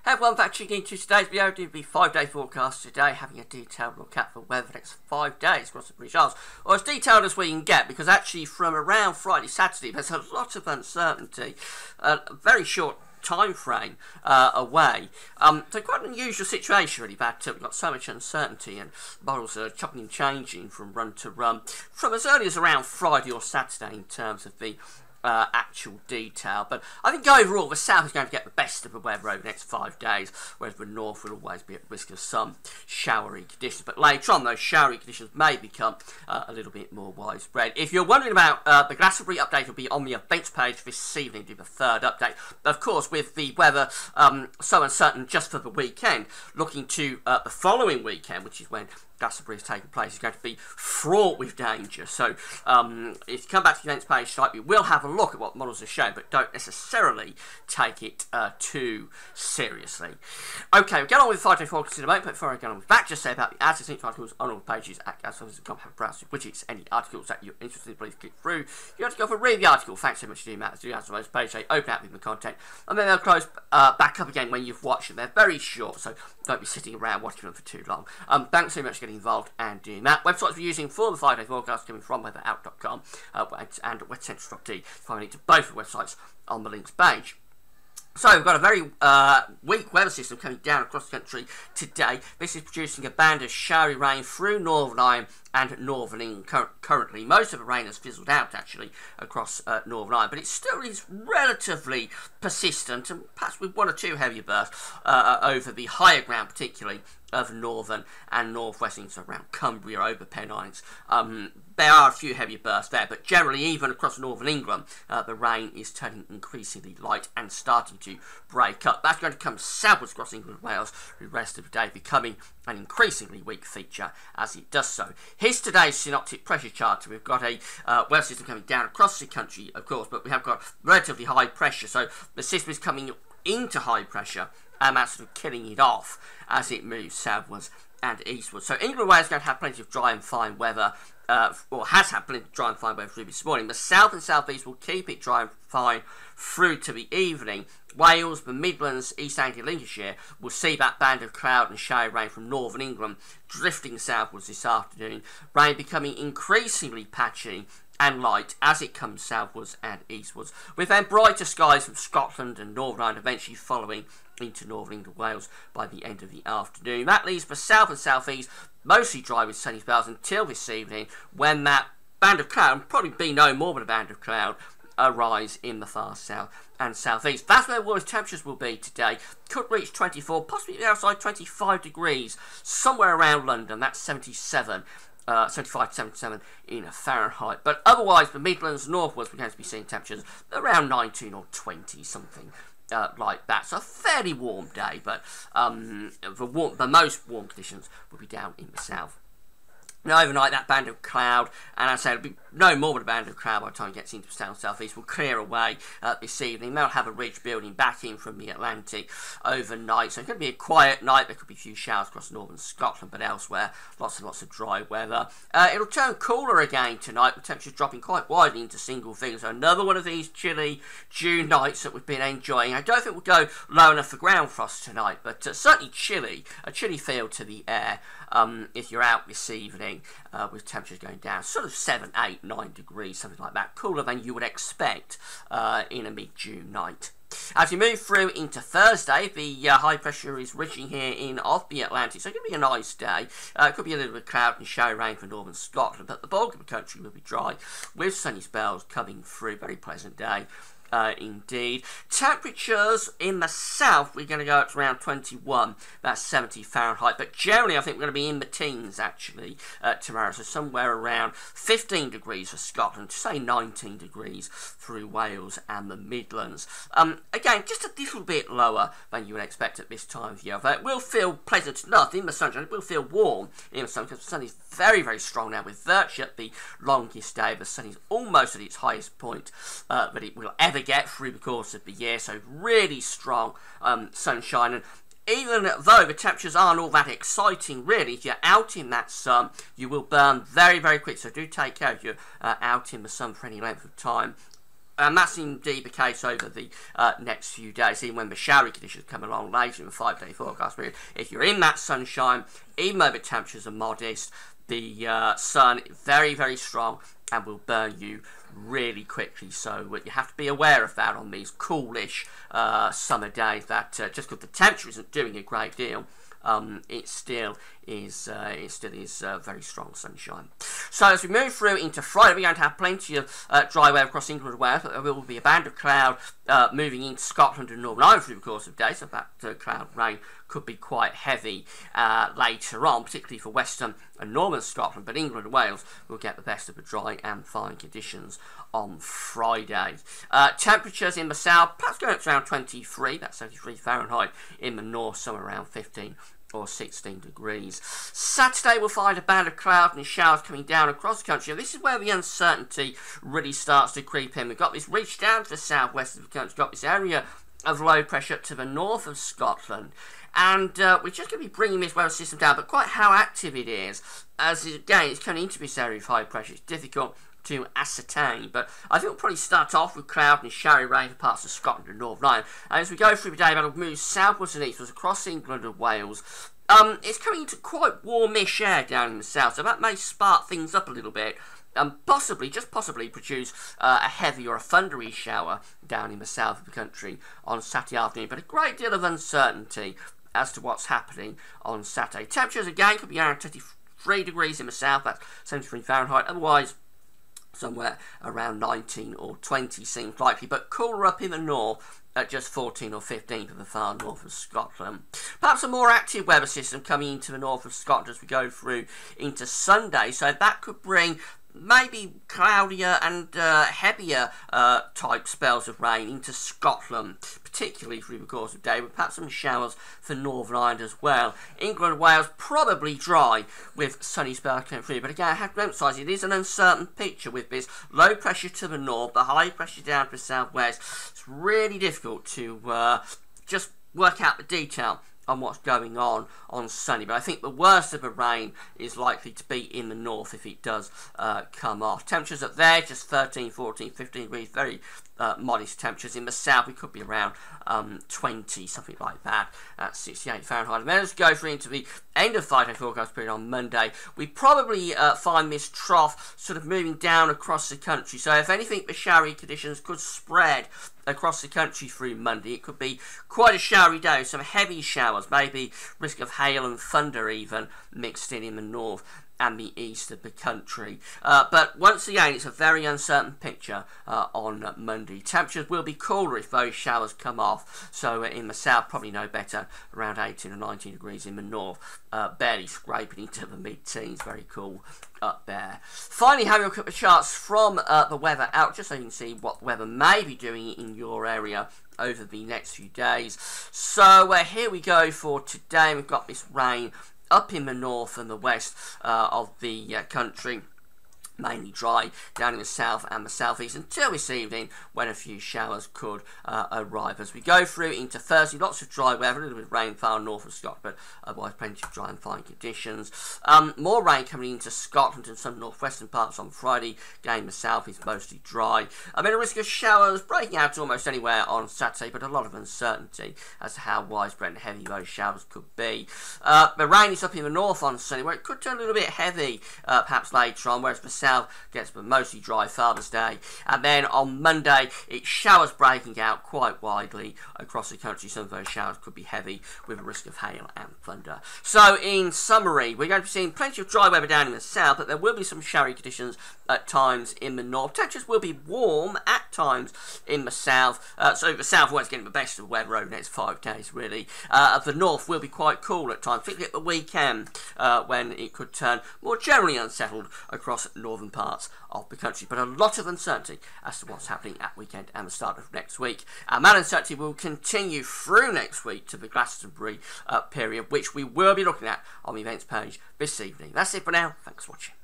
Hey everyone, back tuning into today's video. Doing the 5-day forecast today, having a detailed look at the weather for the next 5 days across the British Isles. Or as detailed as we can get, because actually from around Friday, Saturday, there's a lot of uncertainty. A very short time frame away. So quite an unusual situation really, that we've got so much uncertainty and models are chopping and changing from run to run from as early as around Friday or Saturday in terms of the actual detail. But I think overall the south is going to get the best of the weather over the next 5 days, whereas the north will always be at risk of some showery conditions. But later on those showery conditions may become a little bit more widespread. If you're wondering about the Glastonbury update, will be on the events page this evening, do the third update. Of course, with the weather so uncertain just for the weekend, looking to the following weekend, which is when Glastonbury is taking place, is going to be fraught with danger. So if you come back to the events page tonight, we will have a look at what models are showing, but don't necessarily take it too seriously. Okay, we'll get on with the 5-day forecast in a moment, but before I get on with that, just say about the ads and articles on all the pages at gasoffice.com. Have a browse through widgets, any articles that you're interested in, please click through. You have to go for read the article. Thanks so much to do that. Do that on those pages, they open out with the content, and then they'll close back up again when you've watched them. They're very short, so don't be sitting around watching them for too long. Thanks so much for getting involved and doing that. Websites we're using for the 5-day forecast coming from weatherout.com and wetcentral.d. Find a link to both the websites on the links page. So we've got a very weak weather system coming down across the country today. This is producing a band of showery rain through Northern Ireland and Northern England currently. Most of the rain has fizzled out actually across Northern Ireland, but it still is relatively persistent, and perhaps with one or two heavier bursts over the higher ground, particularly of northern and northwest, so around Cumbria, over Pennines. There are a few heavier bursts there, but generally even across northern England the rain is turning increasingly light and starting to break up. That's going to come southwards across England and Wales through the rest of the day, becoming an increasingly weak feature as it does so. Here's today's synoptic pressure chart. We've got a weather system coming down across the country, of course, but we have got relatively high pressure, so the system is coming into high pressure and that's sort of killing it off as it moves southwards and eastwards. So England and Wales is going to have plenty of dry and fine weather, or has had plenty of dry and fine weather through this morning. The south and southeast will keep it dry and fine through to the evening. Wales, the Midlands, East Anglia, Lincolnshire will see that band of cloud and shower rain from northern England drifting southwards this afternoon. Rain becoming increasingly patchy and light as it comes southwards and eastwards, with then brighter skies from Scotland and Northern Ireland eventually following into northern England and Wales by the end of the afternoon. That leaves the south and southeast mostly dry with sunny spells until this evening, when that band of cloud, probably be no more than a band of cloud, arise in the far south and southeast. That's where warmest temperatures will be today. Could reach 24, possibly outside 25 degrees, somewhere around London. That's 75 to 77 in Fahrenheit. But otherwise, the Midlands, northwards, we're going to be seeing temperatures around 19 or 20, something like that. So a fairly warm day, but the most warm conditions will be down in the south. Now overnight, that band of cloud, and as I say, it'll be no more than a band of cloud by the time it gets into the south and southeast, will clear away this evening. They'll have a ridge building back in from the Atlantic overnight, so it's going to be a quiet night. There could be a few showers across northern Scotland, but elsewhere, lots and lots of dry weather. It'll turn cooler again tonight, with temperatures dropping quite widely into single figures. So another one of these chilly June nights that we've been enjoying. I don't think we'll go low enough for ground frost tonight, but certainly chilly, a chilly feel to the air if you're out this evening, with temperatures going down sort of 7, 8, 9 degrees, something like that. Cooler than you would expect in a mid-June night. As we move through into Thursday, the high pressure is reaching here in off the Atlantic, so it could be a nice day. It could be a little bit of cloud and shower rain for northern Scotland, but the bulk of the country will be dry with sunny spells coming through. Very pleasant day. Indeed. Temperatures in the south, we're going to go up to around 21, that's 70 Fahrenheit, but generally I think we're going to be in the teens actually tomorrow, so somewhere around 15 degrees for Scotland, say 19 degrees through Wales and the Midlands. Again, just a little bit lower than you would expect at this time of year. It will feel pleasant enough in the sunshine, it will feel warm in the sun, because the sun is very, very strong now, with virtually at the longest day. The sun is almost at its highest point that it will ever get through the course of the year, so really strong sunshine. And even though the temperatures aren't all that exciting really, if you're out in that sun, you will burn very, very quick, so do take care if you're out in the sun for any length of time. And that's indeed the case over the next few days, even when the showery conditions come along later in the 5-day forecast period. If you're in that sunshine, even though the temperatures are modest, the sun very, very strong and will burn you really quickly. So you have to be aware of that on these coolish summer days, that just because the temperature isn't doing a great deal, it still is very strong sunshine. So as we move through into Friday, we're going to have plenty of dry weather across England and Wales. There will be a band of cloud moving into Scotland and Northern Ireland through the course of the day, so that cloud rain could be quite heavy later on, particularly for western and northern Scotland, but England and Wales will get the best of the dry and fine conditions on Friday. Temperatures in the south perhaps going up to around 23, that's 73 Fahrenheit. In the north, somewhere around 15 or 16 degrees. Saturday we'll find a band of cloud and showers coming down across the country. This is where the uncertainty really starts to creep in. We've got this reach down to the southwest of the country, we've got this area of low pressure to the north of Scotland, and we're just going to be bringing this weather system down, but quite how active it is, as again it's coming into this area of high pressure, it's difficult to ascertain, but I think we'll probably start off with cloud and showery rain for parts of Scotland and Northern Ireland, and as we go through the day, that'll move southwards and eastwards across England and Wales. It's coming into quite warmish air down in the south, so that may spark things up a little bit, and possibly, just possibly, produce a heavy or a thundery shower down in the south of the country on Saturday afternoon, but a great deal of uncertainty as to what's happening on Saturday. Temperatures again could be around 23 degrees in the south, that's 73 Fahrenheit, otherwise somewhere around 19 or 20 seems likely, but cooler up in the north at just 14 or 15 for the far north of Scotland. Perhaps a more active weather system coming into the north of Scotland as we go through into Sunday, so that could bring maybe cloudier and heavier type spells of rain into Scotland, particularly through the course of the day, with perhaps some showers for Northern Ireland as well. England and Wales probably dry with sunny spells coming through, but again I have to emphasise it is an uncertain picture with this low pressure to the north, the high pressure down to the southwest. It's really difficult to just work out the detail on what's going on Sunday, but I think the worst of the rain is likely to be in the north if it does come off. Temperatures up there just 13, 14, 15 degrees, very modest temperatures. In the south we could be around 20, something like that, at 68 Fahrenheit. And then as we go through into the end of 5-day forecast period on Monday, we probably find this trough sort of moving down across the country, so if anything the showery conditions could spread across the country through Monday. It could be quite a showery day, some heavy showers, maybe risk of hail and thunder even mixed in the north and the east of the country. But once again, it's a very uncertain picture on Monday. Temperatures will be cooler if those showers come off, so in the south probably no better, around 18 or 19 degrees. In the north, barely scraping into the mid-teens, very cool up there. Finally, having a look at the charts from the weather out, just so you can see what the weather may be doing in your area over the next few days. So here we go for today. We've got this rain up in the north and the west of the country, mainly dry down in the south and the southeast until this evening, when a few showers could arrive. As we go through into Thursday, lots of dry weather, a little bit of rain far north of Scotland, but otherwise plenty of dry and fine conditions. More rain coming into Scotland and some northwestern parts on Friday. Again, the south is mostly dry. I mean, a risk of showers breaking out almost anywhere on Saturday, but a lot of uncertainty as to how widespread and heavy those showers could be. The rain is up in the north on Sunday, where it could turn a little bit heavy perhaps later on, whereas the south gets mostly dry Father's Day, and then on Monday it's showers breaking out quite widely across the country. Some of those showers could be heavy with a risk of hail and thunder. So in summary, we're going to be seeing plenty of dry weather down in the south, but there will be some showery conditions at times in the north. Temperatures will be warm at times in the south, so the southwest getting the best of the weather over the next 5 days really. The north will be quite cool at times, particularly at the weekend when it could turn more generally unsettled across northern parts of the country, but a lot of uncertainty as to what's happening at weekend and the start of next week. That uncertainty will continue through next week to the Glastonbury period, which we will be looking at on the events page this evening. That's it for now. Thanks for watching.